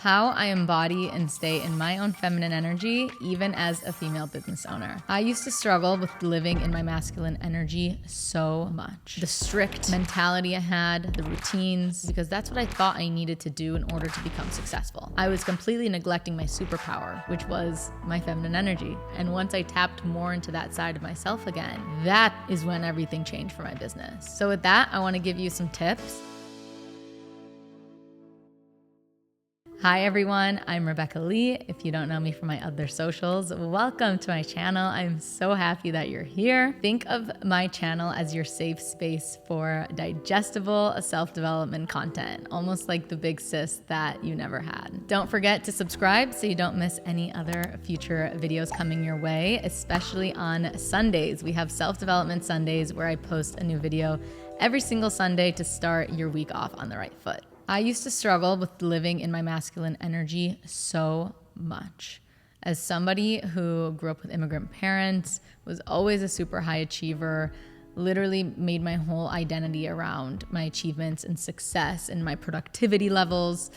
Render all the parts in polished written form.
How I embody and stay in my own feminine energy, even as a female business owner. I used to struggle with living in my masculine energy so much. The strict mentality I had, the routines, because that's what I thought I needed to do in order to become successful. I was completely neglecting my superpower, which was my feminine energy. And once I tapped more into that side of myself again, that is when everything changed for my business. So with that, I want to give you some tips. Hi everyone, I'm Rebecca Lee. If you don't know me from my other socials, welcome to my channel. I'm so happy that you're here. Think of my channel as your safe space for digestible self-development content, almost like the big sis that you never had. Don't forget to subscribe so you don't miss any other future videos coming your way, especially on Sundays. We have self-development Sundays where I post a new video every single Sunday to start your week off on the right foot. I used to struggle with living in my masculine energy so much. As somebody who grew up with immigrant parents, was always a super high achiever, literally made my whole identity around my achievements and success and my productivity levels,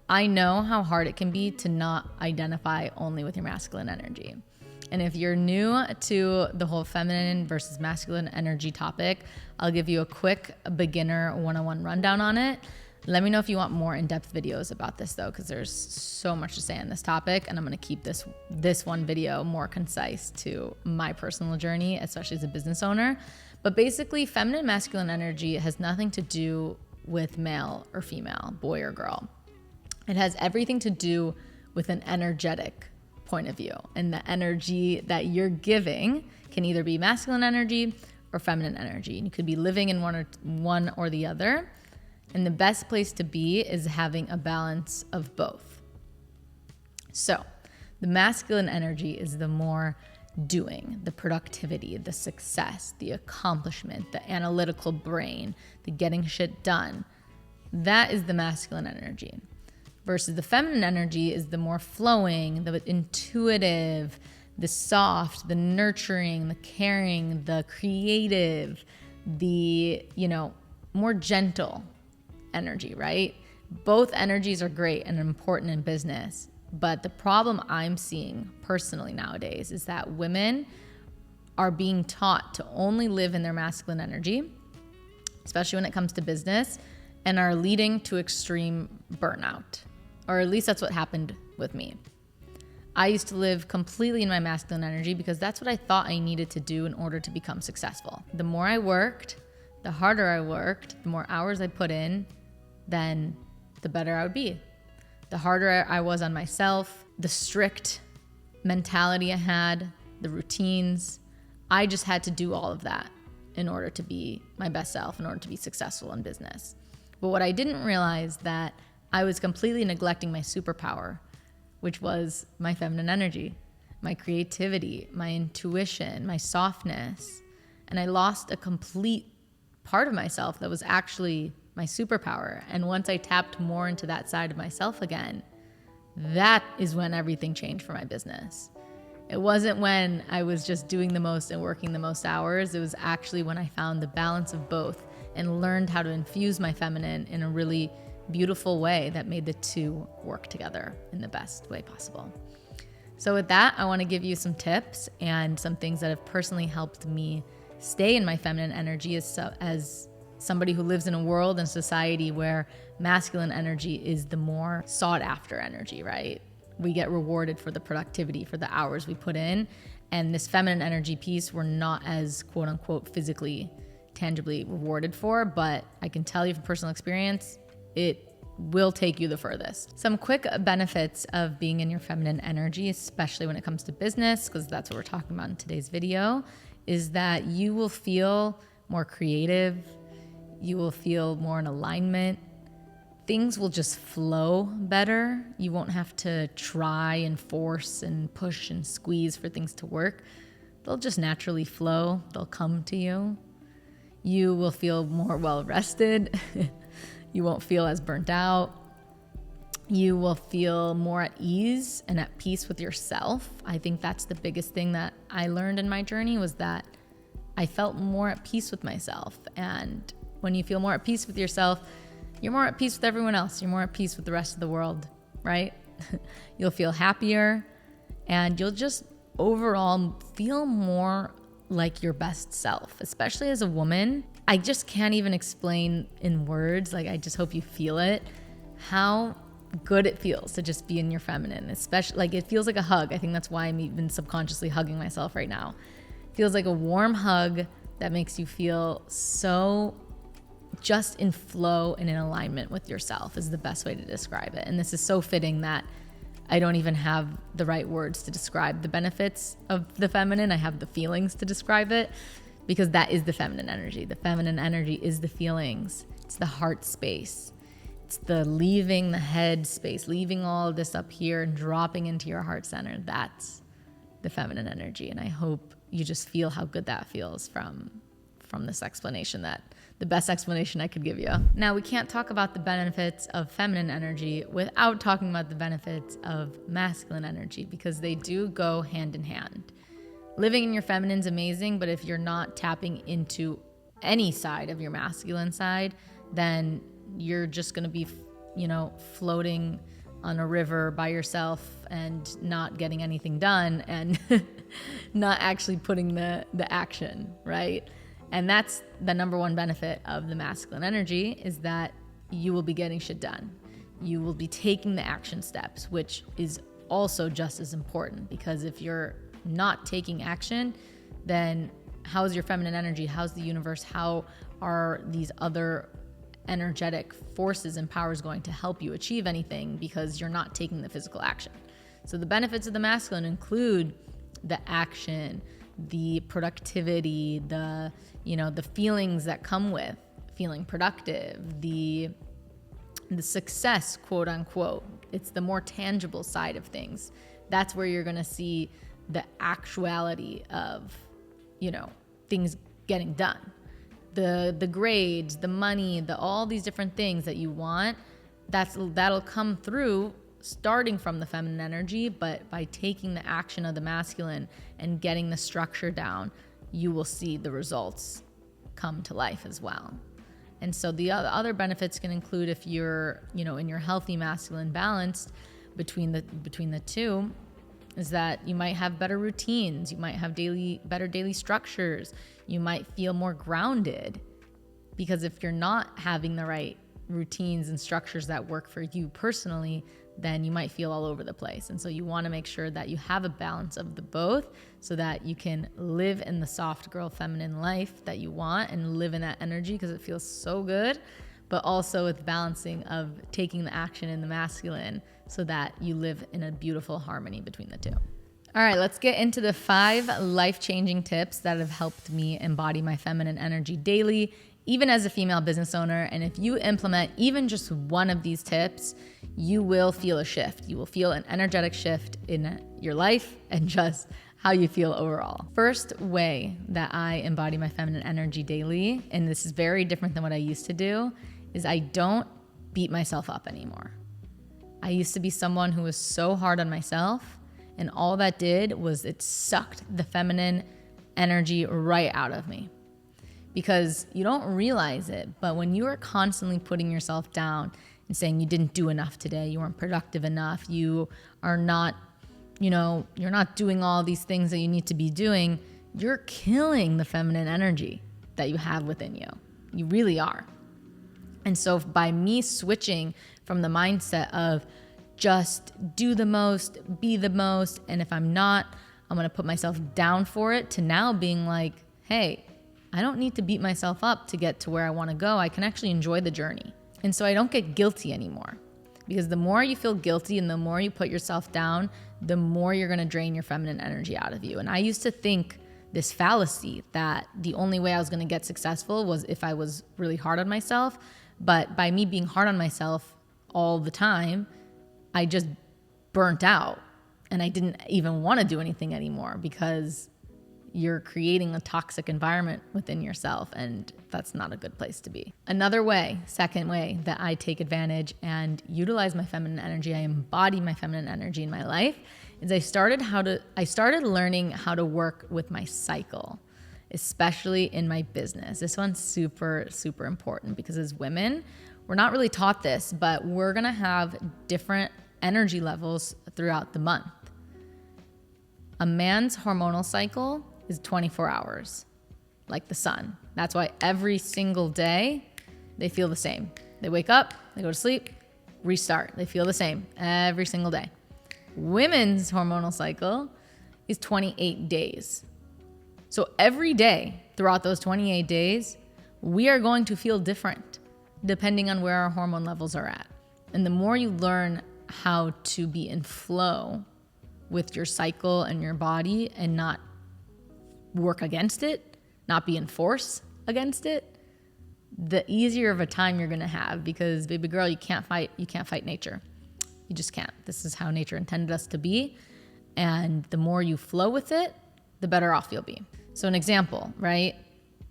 I know how hard it can be to not identify only with your masculine energy. And if you're new to the whole feminine versus masculine energy topic, I'll give you a quick beginner 101 rundown on it. Let me know if you want more in-depth videos about this though, because there's so much to say on this topic, and I'm gonna keep this one video more concise to my personal journey, especially as a business owner. But basically, feminine and masculine energy has nothing to do with male or female, boy or girl. It has everything to do with an energetic point of view, and the energy that you're giving can either be masculine energy or feminine energy. And you could be living in one or the other. And the best place to be is having a balance of both. So the masculine energy is the more doing, the productivity, the success, the accomplishment, the analytical brain, the getting shit done. That is the masculine energy. Versus the feminine energy is the more flowing, the intuitive, the soft, the nurturing, the caring, the creative, the, more gentle energy, right? Both energies are great and important in business, but the problem I'm seeing personally nowadays is that women are being taught to only live in their masculine energy, especially when it comes to business, and are leading to extreme burnout, or at least that's what happened with me. I used to live completely in my masculine energy because that's what I thought I needed to do in order to become successful. The more I worked, the harder I worked, the more hours I put in, then the better I would be. The harder I was on myself, the strict mentality I had, the routines, I just had to do all of that in order to be my best self, in order to be successful in business. But what I didn't realize that I was completely neglecting my superpower, which was my feminine energy, my creativity, my intuition, my softness. And I lost a complete part of myself that was actually my superpower. And once I tapped more into that side of myself again, that is when everything changed for my business. It wasn't when I was just doing the most and working the most hours. It was actually when I found the balance of both and learned how to infuse my feminine in a really beautiful way that made the two work together in the best way possible. So with that, I want to give you some tips and some things that have personally helped me stay in my feminine energy as somebody who lives in a world and society where masculine energy is the more sought after energy, right? We get rewarded for the productivity, for the hours we put in. And this feminine energy piece, we're not as quote unquote physically, tangibly rewarded for, but I can tell you from personal experience, it will take you the furthest. Some quick benefits of being in your feminine energy, especially when it comes to business, because that's what we're talking about in today's video, is that you will feel more creative. You will feel more in alignment. Things will just flow better. You won't have to try and force and push and squeeze for things to work. They'll just naturally flow. They'll come to you. You will feel more well-rested. You won't feel as burnt out. You will feel more at ease and at peace with yourself. I think that's the biggest thing that I learned in my journey, was that I felt more at peace with myself. And when you feel more at peace with yourself, you're more at peace with everyone else. You're more at peace with the rest of the world. right? You'll feel happier, and you'll just overall feel more like your best self, especially as a woman. I just can't even explain in words. Like, I just hope you feel it, how good it feels to just be in your feminine, especially like it feels like a hug. I think that's why I'm even subconsciously hugging myself right now. It feels like a warm hug that makes you feel so just in flow and in alignment with yourself is the best way to describe it. And this is so fitting that I don't even have the right words to describe the benefits of the feminine. I have the feelings to describe it, because that is the feminine energy. The feminine energy is the feelings. It's the heart space. It's the leaving the head space, leaving all of this up here and dropping into your heart center. That's the feminine energy. And I hope you just feel how good that feels from this explanation, that the best explanation I could give you. Now, we can't talk about the benefits of feminine energy without talking about the benefits of masculine energy, because they do go hand in hand. Living in your feminine is amazing, but if you're not tapping into any side of your masculine side, then you're just going to be, floating on a river by yourself and not getting anything done and not actually putting the action, right? And that's the number one benefit of the masculine energy, is that you will be getting shit done. You will be taking the action steps, which is also just as important, because if you're not taking action, then how's your feminine energy? How's the universe? How are these other energetic forces and powers going to help you achieve anything, because you're not taking the physical action? So the benefits of the masculine include the action, the productivity, the feelings that come with feeling productive, the success, quote unquote. It's the more tangible side of things. That's where you're going to see the actuality of, things getting done. The grades, the money, all these different things that you want, that'll come through starting from the feminine energy, but by taking the action of the masculine and getting the structure down, you will see the results come to life as well. And so the other benefits can include, if you're, in your healthy masculine balance between the two, is that you might have better routines, you might have better daily structures, you might feel more grounded, because if you're not having the right routines and structures that work for you personally, then you might feel all over the place. And so you want to make sure that you have a balance of the both, so that you can live in the soft girl feminine life that you want and live in that energy, because it feels so good, but also with balancing of taking the action in the masculine, so that you live in a beautiful harmony between the two. All right, let's get into the 5 life-changing tips that have helped me embody my feminine energy daily, even as a female business owner. And if you implement even just one of these tips, you will feel a shift. You will feel an energetic shift in your life and just how you feel overall. First way that I embody my feminine energy daily, and this is very different than what I used to do, is I don't beat myself up anymore. I used to be someone who was so hard on myself, and all that did was it sucked the feminine energy right out of me. Because you don't realize it, but when you are constantly putting yourself down and saying you didn't do enough today, you weren't productive enough, you are not, you're not doing all these things that you need to be doing, you're killing the feminine energy that you have within you. You really are. And so by me switching from the mindset of just do the most, be the most, and if I'm not, I'm going to put myself down for it, to now being like, hey, I don't need to beat myself up to get to where I want to go. I can actually enjoy the journey. And so I don't get guilty anymore, because the more you feel guilty and the more you put yourself down, the more you're going to drain your feminine energy out of you. And I used to think this fallacy that the only way I was going to get successful was if I was really hard on myself. But by me being hard on myself all the time, I just burnt out, and I didn't even want to do anything anymore, because you're creating a toxic environment within yourself, and that's not a good place to be. Another way, second way that I take advantage and utilize my feminine energy, I embody my feminine energy in my life, is I started learning how to work with my cycle, especially in my business. This one's super, super important, because as women, we're not really taught this, but we're gonna have different energy levels throughout the month. A man's hormonal cycle is 24 hours, like the sun. That's why every single day they feel the same. They wake up, they go to sleep, restart. They feel the same every single day. Women's hormonal cycle is 28 days. So every day throughout those 28 days, we are going to feel different depending on where our hormone levels are at. And the more you learn how to be in flow with your cycle and your body and not work against it, not be in force against it, the easier of a time you're going to have, because baby girl, you can't fight nature. You just can't. This is how nature intended us to be. And the more you flow with it, the better off you'll be. So an example, right?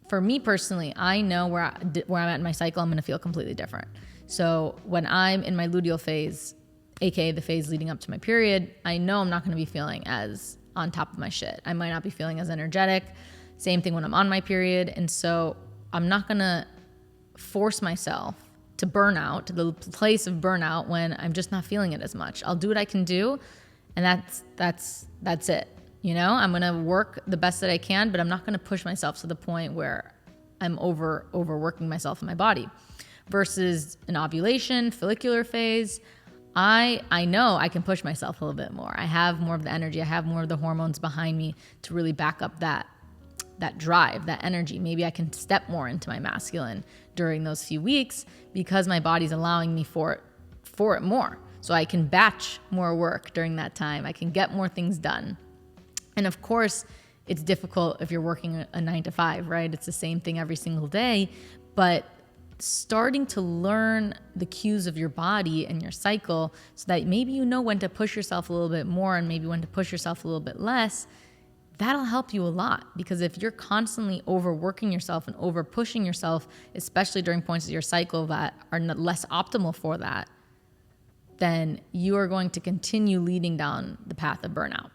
For me personally, I know where I'm at in my cycle, I'm going to feel completely different. So when I'm in my luteal phase, aka the phase leading up to my period, I know I'm not going to be feeling as on top of my shit. I might not be feeling as energetic. Same thing when I'm on my period. And so I'm not going to force myself to burn out, to the place of burnout when I'm just not feeling it as much. I'll do what I can do, and that's it. You know, I'm going to work the best that I can, but I'm not going to push myself to the point where I'm overworking myself in my body. Versus an ovulation, follicular phase, I know I can push myself a little bit more. I have more of the energy. I have more of the hormones behind me to really back up that drive, that energy. Maybe I can step more into my masculine during those few weeks because my body's allowing me for it more. So I can batch more work during that time. I can get more things done. And of course, it's difficult if you're working a 9 to 5, right? It's the same thing every single day, but starting to learn the cues of your body and your cycle so that maybe you know when to push yourself a little bit more and maybe when to push yourself a little bit less, that'll help you a lot. Because if you're constantly overworking yourself and over pushing yourself, especially during points of your cycle that are less optimal for that, then you are going to continue leading down the path of burnout.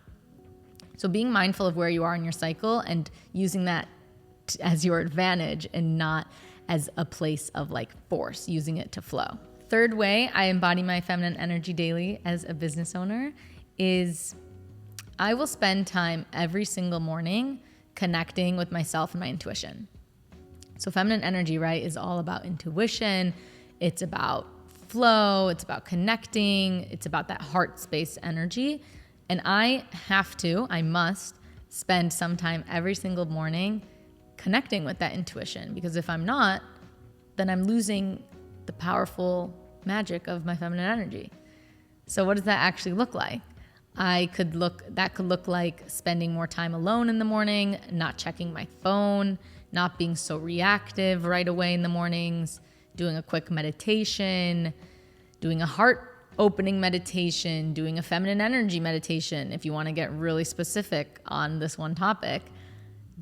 So being mindful of where you are in your cycle and using that as your advantage and not as a place of like force, using it to flow. Third way I embody my feminine energy daily as a business owner is I will spend time every single morning connecting with myself and my intuition. So feminine energy, right, is all about intuition. It's about flow. It's about connecting. It's about that heart space energy. And I must spend some time every single morning connecting with that intuition, because if I'm not, then I'm losing the powerful magic of my feminine energy. So what does that actually look like? That could look like spending more time alone in the morning, not checking my phone, not being so reactive right away in the mornings, doing a quick meditation, doing a heart opening meditation, doing a feminine energy meditation if you want to get really specific on this one topic.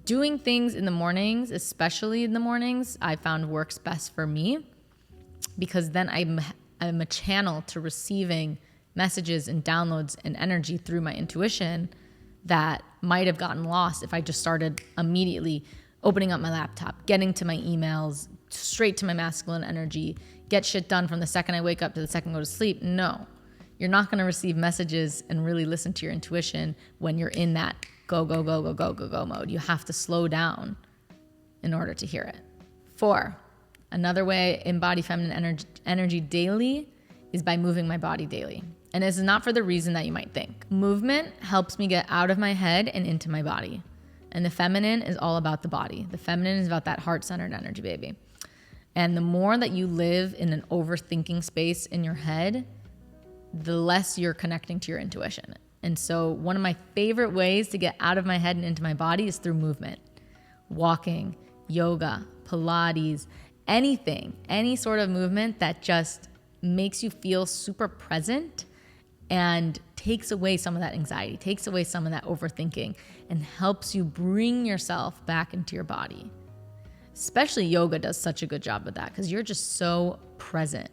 Doing things in the mornings, especially in the mornings, I found works best for me, because then I'm a channel to receiving messages and downloads and energy through my intuition that might have gotten lost if I just started immediately opening up my laptop, getting to my emails, straight to my masculine energy, get shit done from the second I wake up to the second I go to sleep. No, you're not going to receive messages and really listen to your intuition when you're in that go mode. You have to slow down in order to hear it. 4, another way I embody feminine energy daily is by moving my body daily. And this is not for the reason that you might think. Movement helps me get out of my head and into my body. And the feminine is all about the body. The feminine is about that heart-centered energy, baby. And the more that you live in an overthinking space in your head, the less you're connecting to your intuition. And so one of my favorite ways to get out of my head and into my body is through movement. Walking, yoga, Pilates, anything, any sort of movement that just makes you feel super present and takes away some of that anxiety, takes away some of that overthinking, and helps you bring yourself back into your body. Especially yoga does such a good job with that because you're just so present.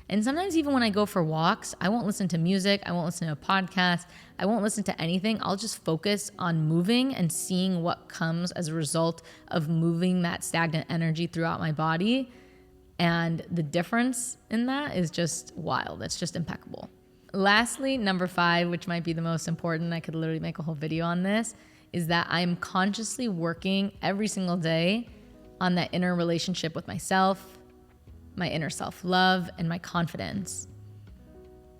And sometimes even when I go for walks, I won't listen to music. I won't listen to a podcast. I won't listen to anything. I'll just focus on moving and seeing what comes as a result of moving that stagnant energy throughout my body. And the difference in that is just wild. It's just impeccable. Lastly, number 5, which might be the most important, I could literally make a whole video on this, is that I'm consciously working every single day on that inner relationship with myself, my inner self-love, and my confidence.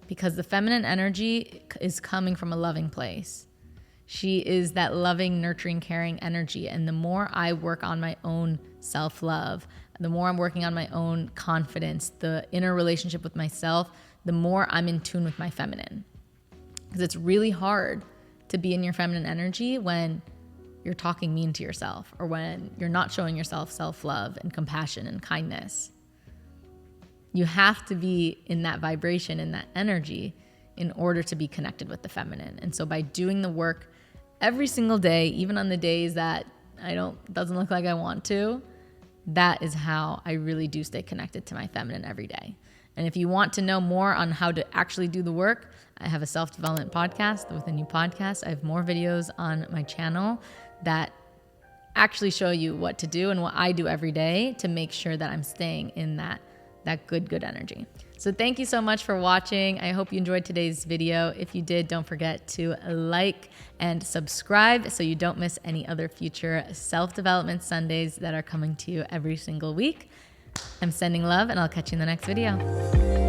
Because the feminine energy is coming from a loving place. She is that loving, nurturing, caring energy. And the more I work on my own self-love, the more I'm working on my own confidence, the inner relationship with myself, the more I'm in tune with my feminine. Because it's really hard to be in your feminine energy when you're talking mean to yourself or when you're not showing yourself self-love and compassion and kindness. You have to be in that vibration, in that energy, in order to be connected with the feminine. And so by doing the work every single day, even on the days that doesn't look like I want to, that is how I really do stay connected to my feminine every day. And if you want to know more on how to actually do the work, I have a self-development podcast, With a New Podcast. I have more videos on my channel that actually show you what to do and what I do every day to make sure that I'm staying in that good energy. So thank you so much for watching. I hope you enjoyed today's video. If you did, don't forget to like and subscribe so you don't miss any other future self-development Sundays that are coming to you every single week. I'm sending love, and I'll catch you in the next video.